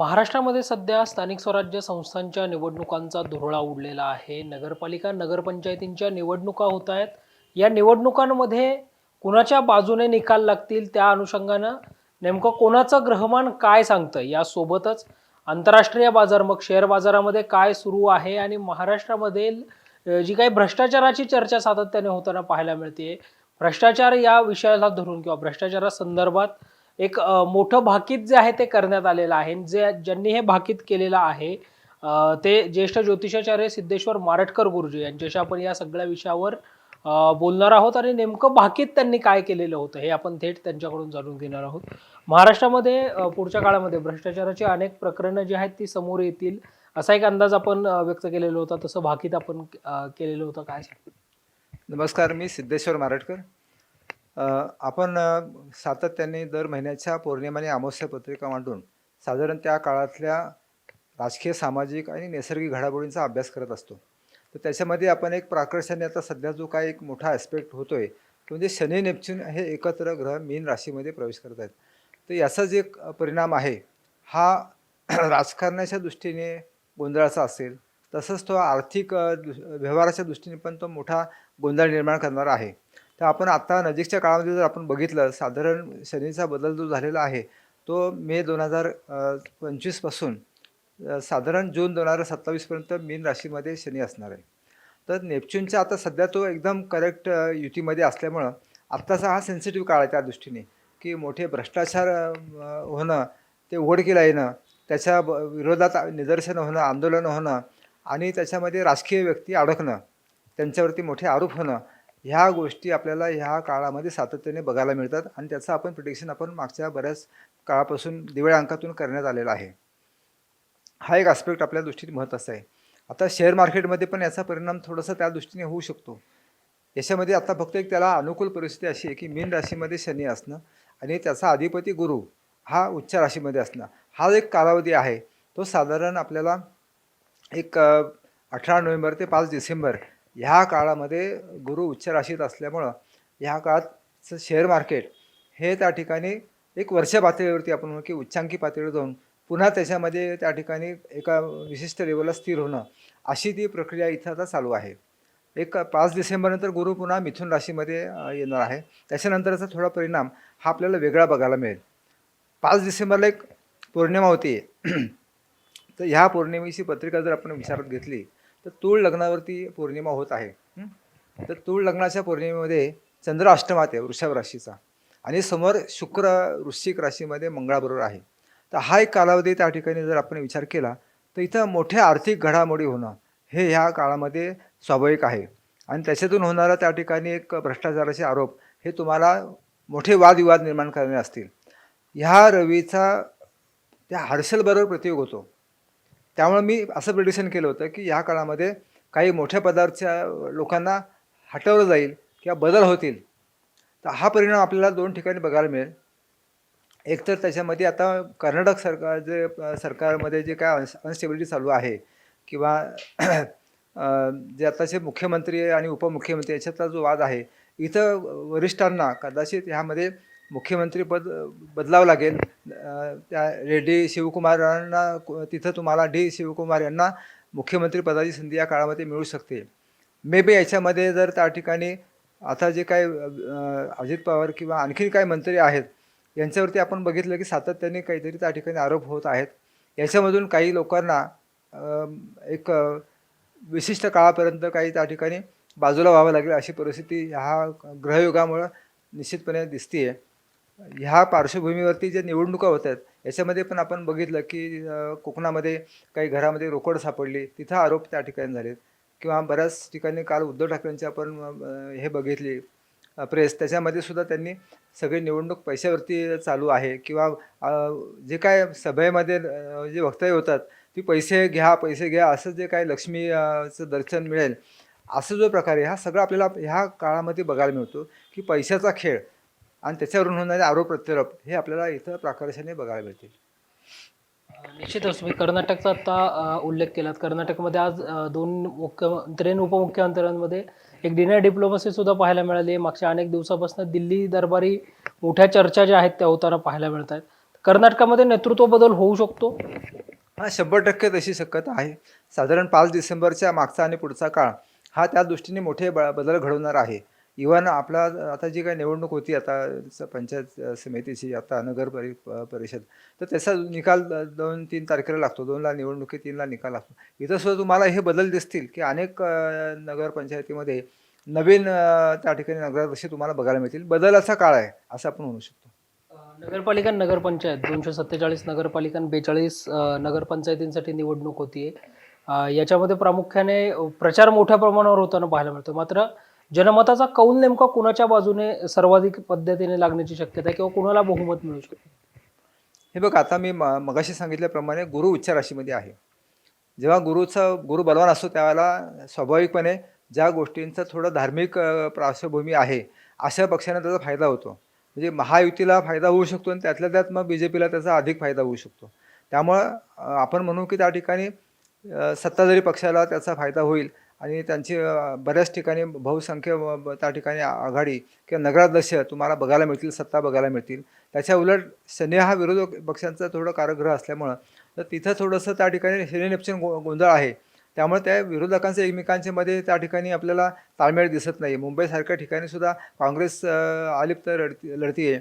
महाराष्ट्रामध्ये सध्या स्थानिक स्वराज्य संस्थांच्या निवडणुकांचा धुरळा उडलेला आहे. नगरपालिका, नगरपंचायतींच्या निवडणुका होत आहेत. या निवडणुकांमध्ये कुणाच्या बाजूने निकाल लागतील त्या अनुषंगानं नेमकं कोणाचं ग्रहमान काय सांगतं, यासोबतच आंतरराष्ट्रीय बाजार मग शेअर बाजारामध्ये काय सुरू आहे आणि महाराष्ट्रामध्ये जी काही भ्रष्टाचाराची चर्चा सातत्याने होताना पाहायला मिळते. भ्रष्टाचार या विषयाला धरून किंवा भ्रष्टाचारासंदर्भात एक मोठं भाकीत जे आहे ते करण्यात आलेलं आहे. ज्यांनी हे भाकीत केलेलं आहे ते ज्येष्ठ ज्योतिषाचार्य सिद्धेश्वर मारटकर गुरुजी यांच्याशी आपण या सगळ्या विषयावर बोलणार आहोत आणि नेमकं भाकीत त्यांनी काय केलेलं होतं हे आपण थेट त्यांच्याकडून जाणून घेणार आहोत. महाराष्ट्रामध्ये पुढच्या काळामध्ये भ्रष्टाचाराची अनेक प्रकरणं जी आहेत ती समोर येतील असा एक अंदाज आपण व्यक्त केलेला होता. तसं भाकीत आपण केलेलं होतं. काय सांगतो? नमस्कार, मी सिद्धेश्वर मारटकर. आपण सातत्याने दर महिन्याच्या पौर्णिमा आणि अमावस्या पत्रिका मांडून साधारण त्या काळातल्या राजकीय, सामाजिक आणि नैसर्गिक घडामोडींचा अभ्यास करत असतो. तर त्याच्यामध्ये आपण एक प्राकर्षाने आता सध्या जो काय एक मोठा ॲस्पेक्ट होतो आहे तो म्हणजे शनी नेपच्यून हे एकत्र ग्रह मीन राशीमध्ये प्रवेश करत आहेत. तर याचा जे परिणाम आहे हा राजकारणाच्या दृष्टीने गोंधळाचा असेल, तसंच तो आर्थिक व्यवहाराच्या दृष्टीने पण तो मोठा गोंधळ निर्माण करणारा आहे. तर आपण आता नजीकच्या काळामध्ये जर आपण बघितलं, साधारण शनीचा बदल जो झालेला आहे तो मे 2025 पासून साधारण जून 2027पर्यंत मीन राशीमध्ये शनी असणार आहे. तर नेपच्यूनचा आता सध्या तो एकदम करेक्ट युतीमध्ये असल्यामुळं आत्ताचा हा सेन्सिटिव्ह काळ आहे त्या दृष्टीने, की मोठे भ्रष्टाचार होणं, ते उघडकीला येणं, त्याच्या विरोधात निदर्शनं होणं, आंदोलनं होणं आणि त्याच्यामध्ये राजकीय व्यक्ती अडकणं, त्यांच्यावरती मोठे आरोप होणं, ह्या गोष्टी आपल्याला ह्या काळामध्ये सातत्याने बघायला मिळतात आणि त्याचं आपण प्रिडिक्शन आपण मागच्या बऱ्याच काळापासून दिवाळी अंकातून करण्यात आलेला आहे. हा एक आस्पेक्ट आपल्या दृष्टीने महत्त्वाचा आहे. आता शेअर मार्केटमध्ये पण याचा परिणाम थोडासा त्या दृष्टीने होऊ शकतो. याच्यामध्ये आता फक्त एक त्याला अनुकूल परिस्थिती अशी आहे की मीन राशीमध्ये शनी असणं आणि त्याचा अधिपती गुरु हा उच्च राशीमध्ये असणं, हा एक कालावधी आहे. तो साधारण आपल्याला एक 18 नोव्हेंबर ते 5 डिसेंबर ह्या काळामध्ये गुरु उच्च राशीत असल्यामुळं ह्या काळात शेअर मार्केट हे त्या ठिकाणी एक वर्षा पातळीवरती आपण म्हणू की उच्चांकी पातळीवर जाऊन पुन्हा त्याच्यामध्ये त्या ठिकाणी एका विशिष्ट लेवलला स्थिर होणं, अशी ती प्रक्रिया इथं आता चालू आहे. एक 5 डिसेंबरनंतर गुरु पुन्हा मिथुन राशीमध्ये येणार आहे. त्याच्यानंतरचा थोडा परिणाम हा आपल्याला वेगळा बघायला मिळेल. 5 डिसेंबरला एक पौर्णिमा होती. तर ह्या पौर्णिमेची पत्रिका जर आपण विचारात घेतली तर तूळ लग्नावरती पौर्णिमा होत आहे. तर तूळ लग्नाच्या पौर्णिमेमध्ये चंद्र अष्टमात आहे वृषभ राशीचा आणि समोर शुक्र वृश्चिक राशीमध्ये मंगळाबरोबर आहे. तर हा एक कालावधी त्या ठिकाणी जर आपण विचार केला तर इथं मोठ्या आर्थिक घडामोडी होणं हे ह्या काळामध्ये स्वाभाविक आहे आणि त्याच्यातून होणारा त्या ठिकाणी एक भ्रष्टाचाराचे आरोप हे तुम्हाला मोठे वादविवाद निर्माण करणे असतील. ह्या रवीचा त्या हर्षलबरोबर प्रयोग होतो. त्यामुळे मी असं प्रिडिक्शन केलं होतं की ह्या काळामध्ये काही मोठ्या पदाच्या लोकांना हटवलं जाईल किंवा बदल होतील. तर हा परिणाम आपल्याला 2 ठिकाणी बघायला मिळेल. एक तर त्याच्यामध्ये आता कर्नाटक सरकार जे सरकारमध्ये जे काय अनस्टेबिलिटी चालू आहे किंवा जे आताचे मुख्यमंत्री आणि उपमुख्यमंत्री याच्यातला जो वाद आहे, इथं वरिष्ठांना कदाचित ह्यामध्ये मुख्यमंत्रीपद बदलावं लागेल. त्या डी शिवकुमारांना तिथं तुम्हाला शिवकुमार यांना मुख्यमंत्रीपदाची संधी या काळामध्ये मिळू शकते. मे बी याच्यामध्ये जर त्या ठिकाणी आता जे काय अजित पवार किंवा आणखी काही मंत्री आहेत यांच्यावरती आपण बघितलं की सातत्याने काहीतरी त्या ठिकाणी आरोप होत आहेत. याच्यामधून काही लोकांना एक विशिष्ट काळापर्यंत काही त्या ठिकाणी बाजूला व्हावं लागेल अशी परिस्थिती ह्या ग्रहयुगामुळं निश्चितपणे दिसते आहे. ह्या पार्श्वभूमीवरती जे निवडणुका होत आहेत याच्यामध्ये पण आपण बघितलं की कोकणामध्ये काही घरामध्ये रोकड सापडली, तिथं आरोप त्या ठिकाणी झालेत किंवा बऱ्याच ठिकाणी काल उद्धव ठाकरेंची आपण हे बघितली प्रेस, त्याच्यामध्ये सुद्धा त्यांनी सगळी निवडणूक पैशावरती चालू आहे किंवा जे काय सभेमध्ये जे वक्तव्य होतात ती पैसे घ्या असं जे काय लक्ष्मीचं दर्शन मिळेल असं जो प्रकार आहे हा सगळा आपल्याला ह्या काळामध्ये बघायला मिळतो की पैशाचा खेळ आणि त्याच्यावरून होणारे आरोप प्रत्यारोप हे आपल्याला इथं प्राकर्षाने बघायला मिळतील. निश्चितच तुम्ही कर्नाटकचा आता उल्लेख केलात. कर्नाटकमध्ये आज 2 मुख्यमंत्री आणि उपमुख्यमंत्र्यांमध्ये एक डिनर डिप्लोमसी सुद्धा पाहायला मिळाली. मागच्या अनेक दिवसापासून दिल्ली दरबारी मोठ्या चर्चा ज्या आहेत त्या होताना पाहायला मिळत आहेत. कर्नाटकामध्ये नेतृत्व बदल होऊ शकतो? हा 100% तशी शक्यता आहे. साधारण 5 डिसेंबरच्या मागचा आणि पुढचा काळ हा त्या दृष्टीने मोठे बदल घडवणार आहे. इव्हन आपला आता जी काही निवडणूक होती आता पंचायत समितीची आता परिषद, तर त्याचा निकाल 2-3 तारखेला लागतो. 2ला निवडणुकी, 3ला निकाल लागतो. इथं सुद्धा तुम्हाला हे बदल दिसतील की अनेक नगरपंचायतीमध्ये नवीन त्या ठिकाणी नगराध्यक्ष तुम्हाला बघायला मिळतील. बदलाचा काळ आहे असं आपण म्हणू शकतो. नगरपालिका नगरपंचायत 247 नगरपालिका 42 नगरपंचायतींसाठी निवडणूक होतीये. याच्यामध्ये प्रामुख्याने प्रचार मोठ्या प्रमाणावर होताना पाहायला मिळतो. मात्र जनमताचा कौल नेमका कुणाच्या बाजूने सर्वाधिक पद्धतीने लागण्याची शक्यता आहे किंवा कुणाला बहुमत मिळू शकते? हे बघ, आता मी मगाशी सांगितल्याप्रमाणे गुरु उच्च राशीमध्ये आहे. जेव्हा गुरु बलवान असतो त्यावेळेला स्वाभाविकपणे ज्या गोष्टींचा थोडं धार्मिक पार्श्वभूमी आहे अशा पक्षांना त्याचा फायदा होतो. म्हणजे महायुतीला फायदा होऊ शकतो आणि त्यातल्या त्यात मग BJPला त्याचा अधिक फायदा होऊ शकतो. त्यामुळं आपण म्हणू की त्या ठिकाणी सत्ताधारी पक्षाला त्याचा फायदा होईल आणि त्यांची बऱ्याच ठिकाणी बहुसंख्य त्या ठिकाणी आघाडी किंवा नगराध्यक्ष तुम्हाला बघायला मिळतील, सत्ता बघायला मिळतील. त्याच्या उलट शनी हा विरोधक पक्षांचा थोडं कारागृह असल्यामुळं तर तिथं थोडंसं त्या ठिकाणी शनी नेपच्यून गोंधळ आहे. त्यामुळे त्या विरोधकांचं एकमेकांच्या मध्ये त्या ठिकाणी आपल्याला ताळमेळ दिसत नाही. मुंबईसारख्या ठिकाणी सुद्धा काँग्रेस अलिप्त लढती आहे.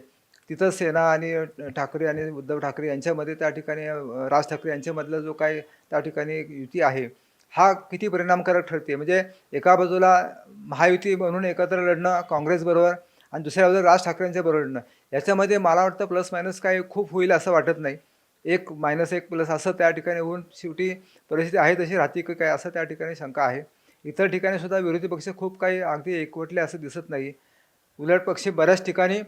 तिथं सेना आणि ठाकरे आणि उद्धव ठाकरे यांच्यामध्ये त्या ठिकाणी राज ठाकरे यांच्यामधला जो काय त्या ठिकाणी युती आहे हा किती परिणामकारक ठरते. म्हणजे एका बाजूला महायुती म्हणून एकत्र लढणं काँग्रेसबरोबर आणि दुसऱ्या बाजूला राज ठाकरेंच्या बरोबर लढणं, याच्यामध्ये मला वाटतं प्लस मायनस काय खूप होईल असं वाटत नाही. 1-1 असं त्या ठिकाणी होऊन शेवटी परिस्थिती आहे तशी राहते की काय असं त्या ठिकाणी शंका आहे. इतर ठिकाणी सुद्धा विरोधी पक्ष खूप काही अगदी एकवटले असं दिसत नाही. उलट पक्ष बऱ्याच ठिकाणी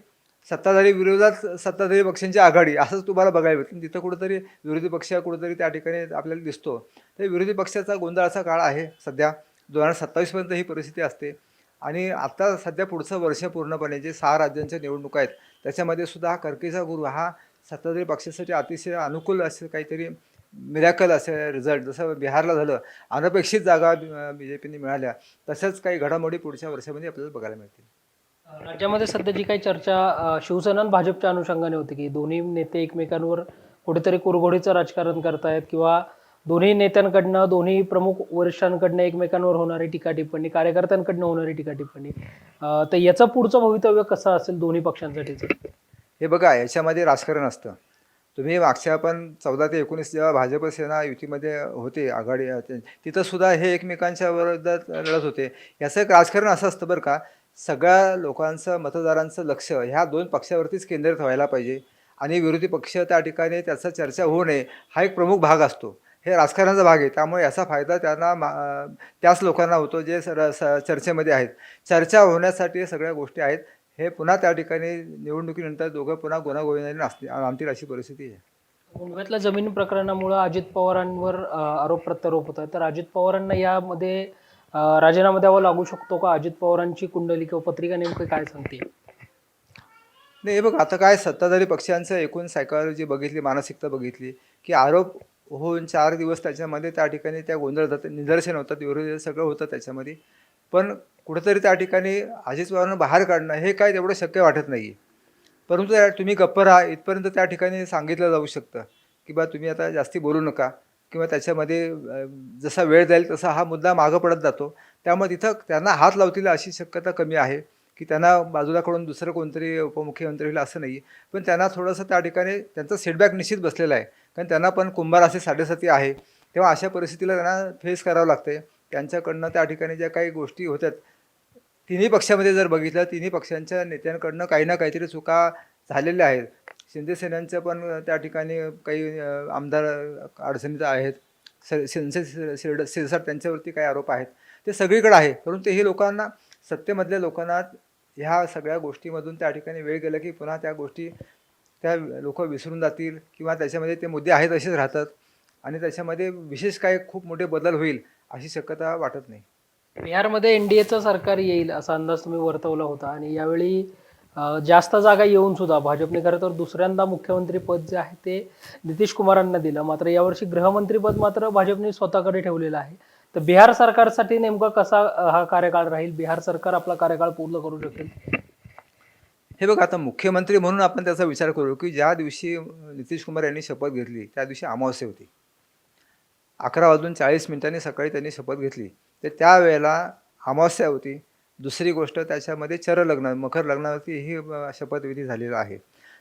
सत्ताधारी विरोधात सत्ताधारी पक्षांची आघाडी असंच तुम्हाला बघायला भेटेल. तिथं कुठंतरी विरोधी पक्ष कुठंतरी त्या ठिकाणी आपल्याला दिसतो. तर विरोधी पक्षाचा गोंधळाचा काळ आहे सध्या. 2027पर्यंत ही परिस्थिती असते आणि आता सध्या पुढचं वर्ष पूर्णपणे जे 6 राज्यांच्या निवडणुका आहेत त्याच्यामध्ये सुद्धा हा कर्कीचा गुरु हा सत्ताधारी पक्षासाठी अतिशय अनुकूल असं काहीतरी मिरॅकल असे रिझल्ट, जसं बिहारला झालं अनपेक्षित जागा BJPने मिळाल्या, तसंच काही घडामोडी पुढच्या वर्षामध्ये आपल्याला बघायला मिळतील. राज्यामध्ये सध्या जी काही चर्चा शिवसेना आणि भाजपच्या अनुषंगाने होती की दोन्ही नेते एकमेकांवर कुठेतरी कुरघोडीचं राजकारण करतायत किंवा दोन्ही नेत्यांकडनं, दोन्ही प्रमुख वरिष्ठांकडनं एकमेकांवर होणारी टीका टिप्पणी, कार्यकर्त्यांकडनं होणारी टीका टिप्पणी, तर याचं पुढचं भवितव्य कसं असेल दोन्ही पक्षांसाठीचं? हे बघा, याच्यामध्ये राजकारण असतं. तुम्ही मागच्या पण 14 ते 19 जेव्हा भाजप सेना युतीमध्ये होते आघाडी, तिथं सुद्धा हे एकमेकांच्या विरोधात लढत होते. याचं एक राजकारण असं असतं बरं का, सगळ्या लोकांचं मतदारांचं लक्ष ह्या 2 पक्षावरतीच केंद्रित व्हायला पाहिजे आणि विरोधी पक्ष त्या ठिकाणी त्याचा चर्चा होऊ नये हा एक प्रमुख भाग असतो. हे राजकारणाचा भाग आहे. त्यामुळे याचा फायदा त्यांना त्याच लोकांना होतो जे चर्चेमध्ये आहेत. चर्चा होण्यासाठी सगळ्या गोष्टी आहेत. हे पुन्हा त्या ठिकाणी निवडणुकीनंतर दोघं पुन्हा गुणागोविंदाने आणतील अशी परिस्थिती आहे. मुंबईतल्या जमीन प्रकरणामुळे अजित पवारांवर आरोप प्रत्यारोप होत आहे. तर अजित पवारांना यामध्ये राजीनामा द्यावा लागू शकतो का? अजित पवारांची कुंडली किंवा पत्रिका नेमकं काय सांगते? नाही, हे बघ, आता काय सत्ताधारी पक्षांचं एकूण सायकॉलॉजी बघितली, मानसिकता बघितली की आरोप होऊन 4 दिवस त्याच्यामध्ये त्या ठिकाणी त्या गोंधळ होतात, निदर्शन होतात, विरोधी सगळं होतं त्याच्यामध्ये. पण कुठंतरी त्या ठिकाणी अजित पवारांना बाहेर काढणं हे काय तेवढं शक्य वाटत नाही. परंतु तुम्ही गप्प राहा इथपर्यंत त्या ठिकाणी सांगितलं जाऊ शकतं की बा तुम्ही आता जास्ती बोलू नका किंवा त्याच्यामध्ये जसा वेळ जाईल तसा हा मुद्दा मागं पडत जातो. त्यामुळे तिथं त्यांना हात लावतील अशी शक्यता कमी आहे की त्यांना बाजूलाकडून दुसरं कोणतरी उपमुख्यमंत्री होईल असं नाही. पण त्यांना थोडंसं त्या ठिकाणी त्यांचा सेटबॅक निश्चित बसलेला आहे. कारण त्यांना पण कुंभार असे 7.5 आहे. तेव्हा अशा परिस्थितीला त्यांना फेस करावं लागते. त्यांच्याकडनं त्या ठिकाणी ज्या काही गोष्टी होतात तिन्ही पक्षामध्ये जर बघितलं, तिन्ही पक्षांच्या नेत्यांकडनं काही ना काहीतरी चुका झालेल्या आहेत. शिंदे सेनांच्या पण त्या ठिकाणी काही आमदार अडचणीत आहेत. शिरसाट त्यांच्यावरती काही आरोप आहेत. ते सगळीकडे आहे. परंतु हे लोकांना, सत्तेमधल्या लोकांना ह्या सगळ्या गोष्टीमधून त्या ठिकाणी वेळ गेला की पुन्हा त्या गोष्टी त्या लोक विसरून जातील किंवा त्याच्यामध्ये ते मुद्दे आहेत असेच राहतात आणि त्याच्यामध्ये विशेष काही खूप मोठे बदल होईल अशी शक्यता वाटत नाही. बिहारमध्ये NDAचं सरकार येईल असा अंदाज तुम्ही वर्तवला होता आणि यावेळी जास्त जागा येऊन सुद्धा भाजपने खरं तर दुसऱ्यांदा मुख्यमंत्री पद जे आहे ते नितीश कुमारांना दिलं. मात्र यावर्षी गृहमंत्रीपद मात्र भाजपने स्वतःकडे ठेवलेलं आहे. तर बिहार सरकारसाठी नेमका कसा हा कार्यकाळ राहील? बिहार सरकार आपला कार्यकाळ पूर्ण करू शकेल? हे बघा, आता मुख्यमंत्री म्हणून आपण त्याचा विचार करू की ज्या दिवशी नितीश कुमार यांनी शपथ घेतली त्या दिवशी अमावस्या होती. 11:40 सकाळी त्यांनी शपथ घेतली, तर त्यावेळेला अमावस्या होती. दुसरी गोष्ट, त्याच्यामध्ये चरलग्न मकर लग्नावरती ही शपथविधी झालेला आहे.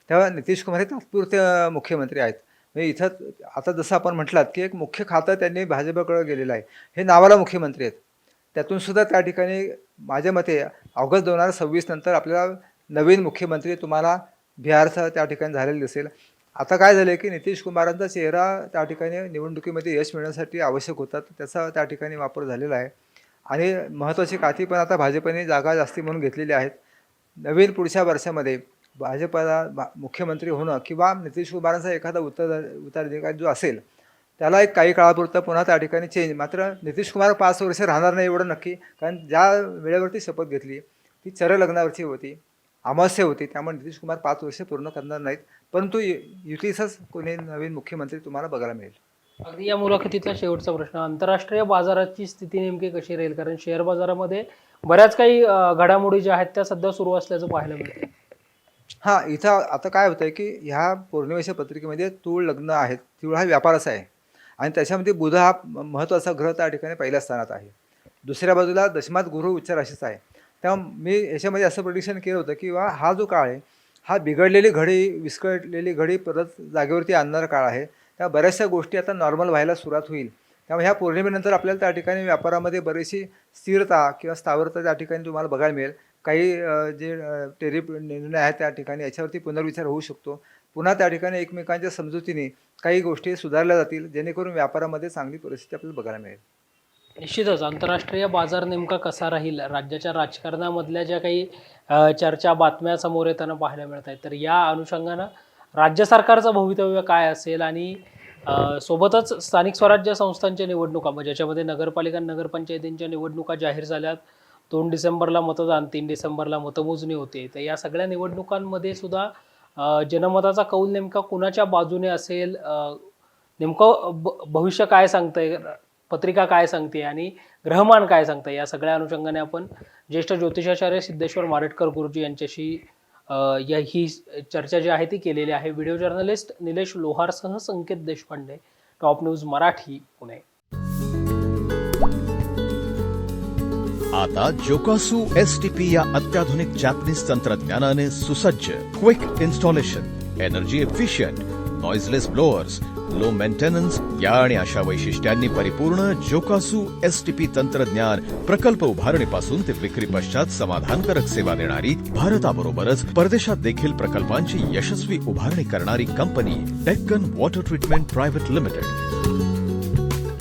तेव्हा नितीश कुमार हे तात्पुरते मुख्यमंत्री आहेत. म्हणजे इथं आता जसं आपण म्हटलात की एक मुख्य खातं त्यांनी भाजपकडे गेलेलं आहे. हे नावाला मुख्यमंत्री आहेत. त्यातून सुद्धा त्या ठिकाणी माझ्या मते ऑगस्ट 2026 नंतर आपल्याला नवीन मुख्यमंत्री तुम्हाला बिहारचा त्या ठिकाणी झालेला दिसेल. आता काय झालं की नितीश कुमारांचा चेहरा त्या ठिकाणी निवडणुकीमध्ये यश मिळवण्यासाठी आवश्यक होता, तर त्याचा त्या ठिकाणी वापर झालेला आहे. आणि महत्त्वाची काठी पण आता भाजपने जागा जास्ती म्हणून घेतलेली आहेत. नवीन पुढच्या वर्षामध्ये भाजपला मुख्यमंत्री होणं किंवा नितीश कुमारांचा एखादा उत्तराधिकारी जो असेल त्याला एक काही काळापुरतं पुन्हा त्या ठिकाणी चेंज. मात्र नितीश कुमार 5 वर्ष राहणार नाही एवढं नक्की, कारण ज्या वेळेवरती शपथ घेतली ती चरलग्नावरची होती, अमावस्या होती. त्यामुळे नितीश कुमार 5 वर्ष पूर्ण करणार नाहीत, परंतु युतीचाच कोणी नवीन मुख्यमंत्री तुम्हाला बघायला मिळेल. अगदी या मुलाखतीचा शेवटचा प्रश्न, आंतरराष्ट्रीय बाजाराची स्थिती नेमकी कशी राहील? कारण शेअर बाजारामध्ये बऱ्याच काही घडामोडी ज्या आहेत त्या सध्या सुरू असल्याचं पाहायला मिळते. हां, इथं आता काय होतं आहे की ह्या पौर्णिमेच्या पत्रिकेमध्ये तूळ लग्न आहेत. तूळ हा व्यापाराचा आहे आणि त्याच्यामध्ये बुध हा महत्त्वाचा ग्रह त्या ठिकाणी पहिल्या स्थानात आहे. दुसऱ्या बाजूला दशमात गुरु उच्च राशीचा आहे. तेव्हा मी याच्यामध्ये असं प्रेडिक्शन केलं होतं की हा जो काळ आहे हा बिघडलेली घडी, विस्कटलेली घडी परत जागेवरती आणणारा काळ आहे. त्या बऱ्याचशा गोष्टी आता नॉर्मल व्हायला सुरुवात होईल. त्यामुळे ह्या पौर्णिमेनंतर आपल्याला त्या ठिकाणी व्यापारामध्ये बरीचशी स्थिरता किंवा स्थावरता त्या ठिकाणी तुम्हाला बघायला मिळेल. काही जे टेरिफ निर्णय आहेत त्या ठिकाणी याच्यावरती पुनर्विचार होऊ शकतो. पुन्हा त्या ठिकाणी एकमेकांच्या समजुतीने काही गोष्टी सुधारल्या जातील, जेणेकरून व्यापारामध्ये चांगली परिस्थिती आपल्याला बघायला मिळेल. निश्चितच आंतरराष्ट्रीय बाजार नेमका कसा राहील, राज्याच्या राजकारणामधल्या ज्या काही चर्चा, बातम्या समोर येताना पाहायला मिळत आहेत, तर या अनुषंगानं राज्य सरकारचं भवितव्य काय असेल आणि सोबतच स्थानिक स्वराज्य संस्थांच्या निवडणुका, ज्याच्यामध्ये नगरपालिका नगरपंचायतींच्या निवडणुका जाहीर झाल्यात. 2 डिसेंबरला मतदान, 3 डिसेंबरला मतमोजणी होते. तर या सगळ्या निवडणुकांमध्ये सुद्धा जनमताचा कौल नेमका कुणाच्या बाजूने असेल, नेमकं भविष्य काय सांगतंय, पत्रिका काय सांगते आणि ग्रहमान काय सांगतं, या सगळ्या अनुषंगाने आपण ज्येष्ठ ज्योतिषाचार्य सिद्धेश्वर मारटकर गुरुजी यांच्याशी ही चर्चा जी आहे ती केलेली आहे. व्हिडिओ जर्नलिस्ट निलेश लोहारसह संकेत देशपांडे, टॉप न्यूज मराठी, पुणे. आता जोकासू STP या अत्याधुनिक जॅपनीज तंत्रज्ञानाने सुसज्ज, quick installation, energy efficient, noiseless blowers, low maintenance या आणि अशा वैशिष्ट्यांनी परिपूर्ण जोकासू STP तंत्रज्ञान प्रकल्प उभारणीपासून ते विक्री पश्चात समाधानकारक सेवा देणारी, भारताबरोबरच परदेशात देखील प्रकल्पांची यशस्वी उभारणी करणारी company Deccan water treatment private limited.